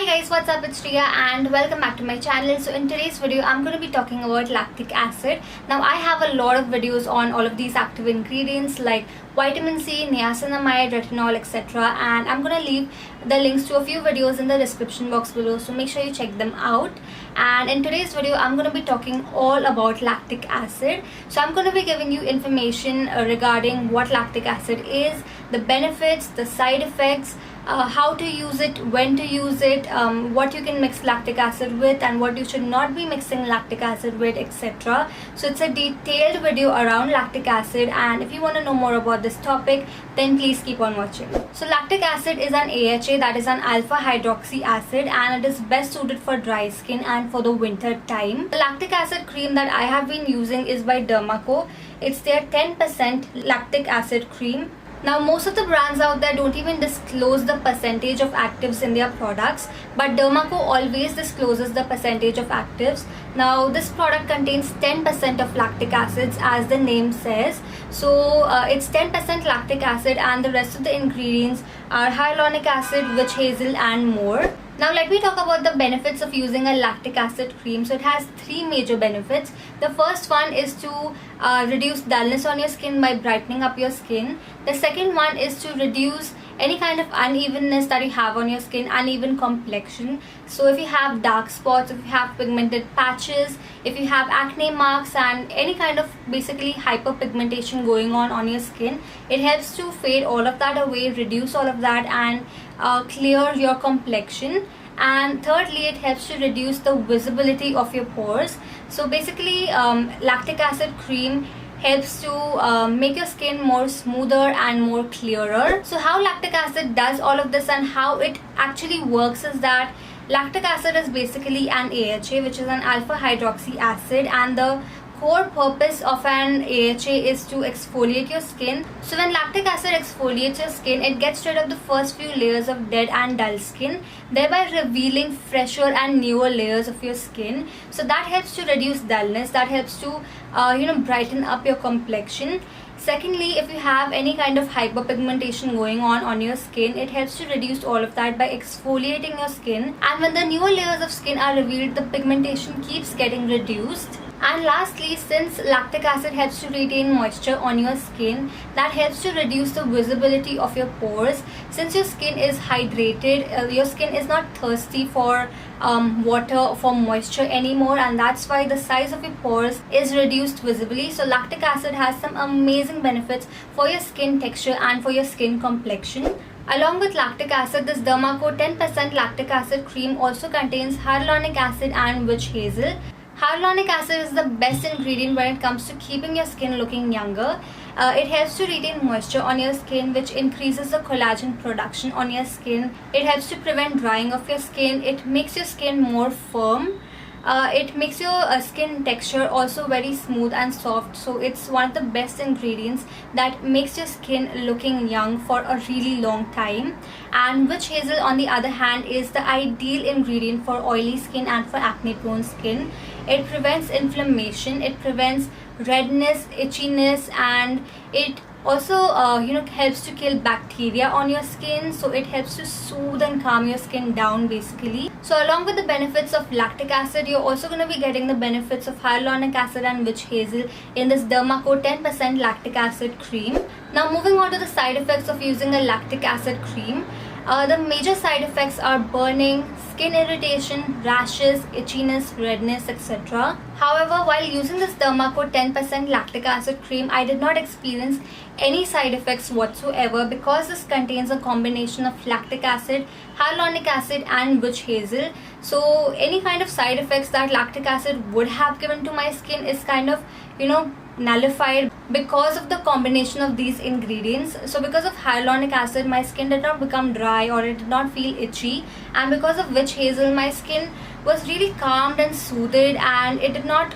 Hi guys, what's up? It's Riya and welcome back to my channel. So in today's video, I'm going to be talking about lactic acid. Now I have a lot of videos on all of these active ingredients like vitamin C, niacinamide, retinol, etc. And I'm going to leave the links to a few videos in the description box below. So make sure you check them out. And in today's video, I'm going to be talking all about lactic acid. So I'm going to be giving you information regarding what lactic acid is, the benefits, the side effects, how to use it, when to use it, what you can mix lactic acid with and what you should not be mixing lactic acid with, etc. So it's a detailed video around lactic acid, and if you want to know more about this topic, then please keep on watching. So lactic acid is an AHA, that is an alpha hydroxy acid, and it is best suited for dry skin and for the winter time. The lactic acid cream that I have been using is by Dermaco. It's their 10% lactic acid cream. Now most of the brands out there don't even disclose the percentage of actives in their products, but Dermaco always discloses the percentage of actives. Now this product contains 10% of lactic acids as the name says. So it's 10% lactic acid and the rest of the ingredients are hyaluronic acid, witch hazel and more. Now let me talk about the benefits of using a lactic acid cream. So it has three major benefits. The first one is to reduce dullness on your skin by brightening up your skin. The second one is to reduce any kind of unevenness that you have on your skin, uneven complexion. So if you have dark spots, if you have pigmented patches, if you have acne marks and any kind of basically hyperpigmentation going on your skin, it helps to fade all of that away, reduce all of that and clear your complexion. And thirdly, it helps to reduce the visibility of your pores. So basically lactic acid cream helps to make your skin more smoother and more clearer. So how lactic acid does all of this and how it actually works is that lactic acid is basically an AHA, which is an alpha hydroxy acid, and the core purpose of an AHA is to exfoliate your skin. So when lactic acid exfoliates your skin, it gets rid of the first few layers of dead and dull skin, thereby revealing fresher and newer layers of your skin. So that helps to reduce dullness, that helps to brighten up your complexion. Secondly, if you have any kind of hyperpigmentation going on your skin, it helps to reduce all of that by exfoliating your skin. And when the newer layers of skin are revealed, the pigmentation keeps getting reduced. And lastly, since lactic acid helps to retain moisture on your skin, that helps to reduce the visibility of your pores. Since your skin is hydrated, your skin is not thirsty for water, for moisture anymore, and that's why the size of your pores is reduced visibly. So lactic acid has some amazing benefits for your skin texture and for your skin complexion. Along with lactic acid, this Dermaco 10% lactic acid cream also contains hyaluronic acid and witch hazel. Hyaluronic acid is the best ingredient when it comes to keeping your skin looking younger. It helps to retain moisture on your skin, which increases the collagen production on your skin. It helps to prevent drying of your skin. It makes your skin more firm. It makes your skin texture also very smooth and soft. So it's one of the best ingredients that makes your skin looking young for a really long time. And witch hazel on the other hand is the ideal ingredient for oily skin and for acne prone skin. It prevents inflammation, it prevents redness, itchiness, and it also helps to kill bacteria on your skin. So it helps to soothe and calm your skin down basically. So along with the benefits of lactic acid, you're also going to be getting the benefits of hyaluronic acid and witch hazel in this Dermaco 10% lactic acid cream. Now moving on to the side effects of using a lactic acid cream. The major side effects are burning, skin irritation, rashes, itchiness, redness, etc. However, while using this Dermaco 10% lactic acid cream, I did not experience any side effects whatsoever because this contains a combination of lactic acid, hyaluronic acid and witch hazel. So any kind of side effects that lactic acid would have given to my skin is kind of nullified because of the combination of these ingredients. So because of hyaluronic acid, my skin did not become dry or it did not feel itchy, and because of witch hazel, my skin was really calmed and soothed, and it did not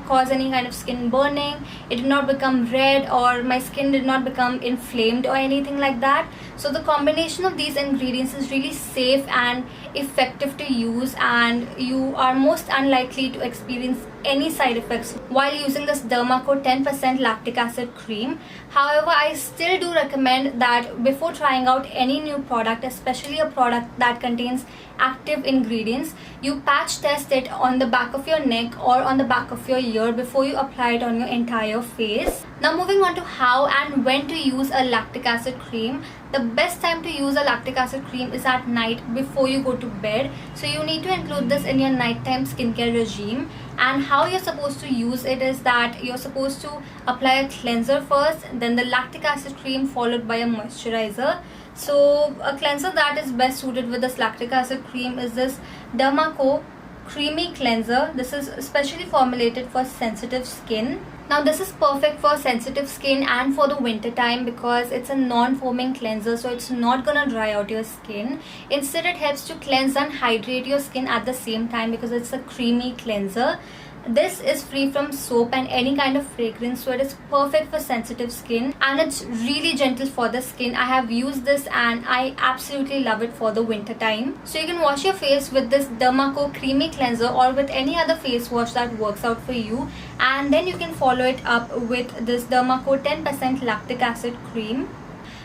cause any kind of skin burning. It did not become red, or my skin did not become inflamed or anything like that. So the combination of these ingredients is really safe and effective to use, and you are most unlikely to experience any side effects while using this Dermaco 10% lactic acid cream. However, I still do recommend that before trying out any new product, especially a product that contains active ingredients, you patch test it on the back of your neck or on the back of your ear before you apply it on your entire face. Now moving on to how and when to use a lactic acid cream. The best time to use a lactic acid cream is at night before you go to bed. So you need to include this in your nighttime skincare regime. And how you're supposed to use it is that you're supposed to apply a cleanser first, then the lactic acid cream followed by a moisturizer. So a cleanser that is best suited with this lactic acid cream is this Dermaco Creamy Cleanser. This is specially formulated for sensitive skin. Now this is perfect for sensitive skin and for the winter time because it's a non-foaming cleanser, so it's not gonna dry out your skin. Instead, it helps to cleanse and hydrate your skin at the same time because it's a creamy cleanser. This is free from soap and any kind of fragrance, so it is perfect for sensitive skin and it's really gentle for the skin. I have used this and I absolutely love it for the winter time. So you can wash your face with this Dermaco Creamy Cleanser or with any other face wash that works out for you, and then you can follow it up with this Dermaco 10% lactic acid cream.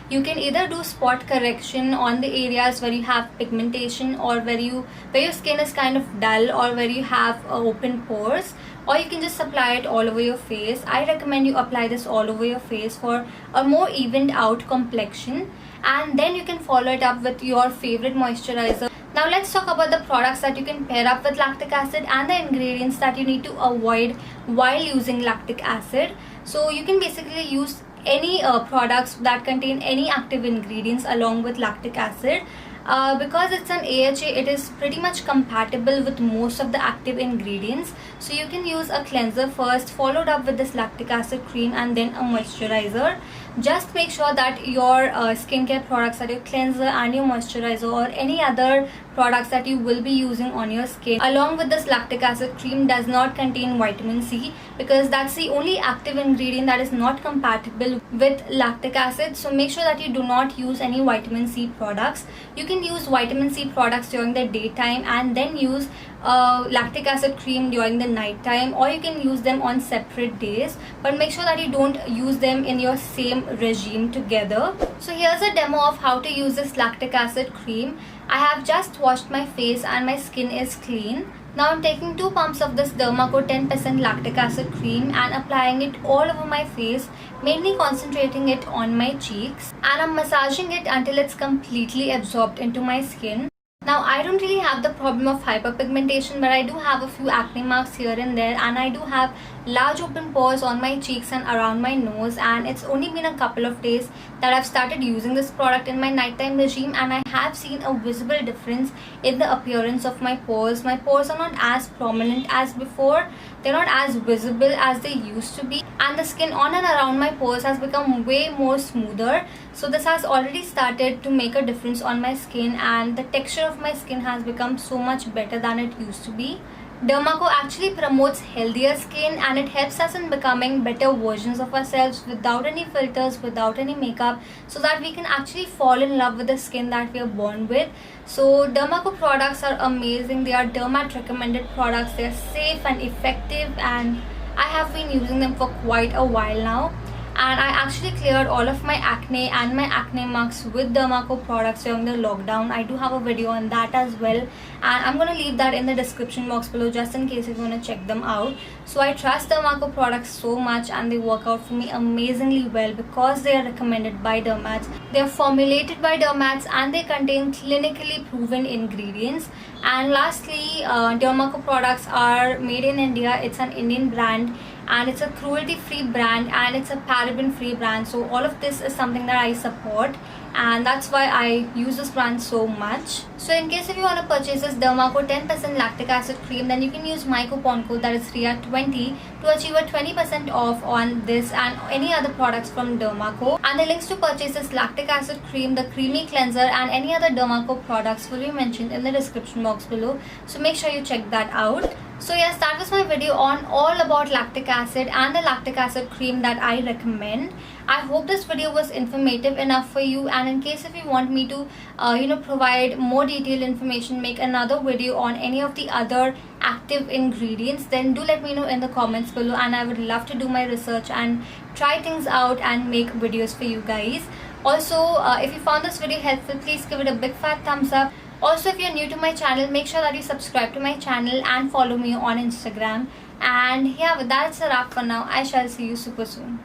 You can either do spot correction on the areas where you have pigmentation or where your skin is kind of dull or where you have open pores, or you can just apply it all over your face. I recommend you apply this all over your face for a more evened out complexion, and then you can follow it up with your favorite moisturizer. Now let's talk about the products that you can pair up with lactic acid and the ingredients that you need to avoid while using lactic acid. So you can basically use any products that contain any active ingredients along with lactic acid. Because it's an AHA, it is pretty much compatible with most of the active ingredients. So you can use a cleanser first, followed up with this lactic acid cream, and then a moisturizer. Just make sure that your skincare products, that your cleanser and your moisturizer or any other products that you will be using on your skin along with this lactic acid cream does not contain vitamin C, because that's the only active ingredient that is not compatible with lactic acid. So make sure that you do not use any vitamin C products. You can use vitamin C products during the daytime and then use lactic acid cream during the night time, or you can use them on separate days, but make sure that you don't use them in your same regime together. So here's a demo of how to use this lactic acid cream. I have just washed my face and my skin is clean. Now I'm taking 2 pumps of this Dermaco 10% lactic acid cream and applying it all over my face, mainly concentrating it on my cheeks, and I'm massaging it until it's completely absorbed into my skin. Now I don't really have the problem of hyperpigmentation, but I do have a few acne marks here and there, and I do have large open pores on my cheeks and around my nose, and it's only been a couple of days that I've started using this product in my nighttime regime, and I have seen a visible difference in the appearance of my pores. My pores are not as prominent as before, they're not as visible as they used to be, and the skin on and around my pores has become way more smoother. So this has already started to make a difference on my skin, and the texture of my skin has become so much better than it used to be. Dermaco actually promotes healthier skin, and it helps us in becoming better versions of ourselves without any filters, without any makeup, so that we can actually fall in love with the skin that we are born with. So Dermaco products are amazing. They are dermat recommended products. They are safe and effective, and I have been using them for quite a while now. And I actually cleared all of my acne and my acne marks with Dermaco products during the lockdown. I do have a video on that as well, and I'm going to leave that in the description box below just in case if you want to check them out. So I trust Dermaco products so much, and they work out for me amazingly well because they are recommended by dermats. They are formulated by dermats and they contain clinically proven ingredients. And lastly, Dermaco products are made in India. It's an Indian brand, and it's a cruelty free brand, and it's a paraben free brand. So all of this is something that I support, and that's why I use this brand so much. So in case if you want to purchase this Dermaco 10% lactic acid cream, then you can use my coupon code, that is Riya20, to achieve a 20% off on this and any other products from Dermaco. And the links to purchase this lactic acid cream, the creamy cleanser, and any other Dermaco products will be mentioned in the description box below, so make sure you check that out. So yes, that was my video on all about lactic acid and the lactic acid cream that I recommend. I hope this video was informative enough for you, and in case if you want me to provide more detailed information, make another video on any of the other active ingredients, then do let me know in the comments below, and I would love to do my research and try things out and make videos for you guys. Also, if you found this video helpful, please give it a big fat thumbs up. Also, if you're new to my channel, make sure that you subscribe to my channel and follow me on Instagram. And yeah, with that, it's a wrap for now. I shall see you super soon.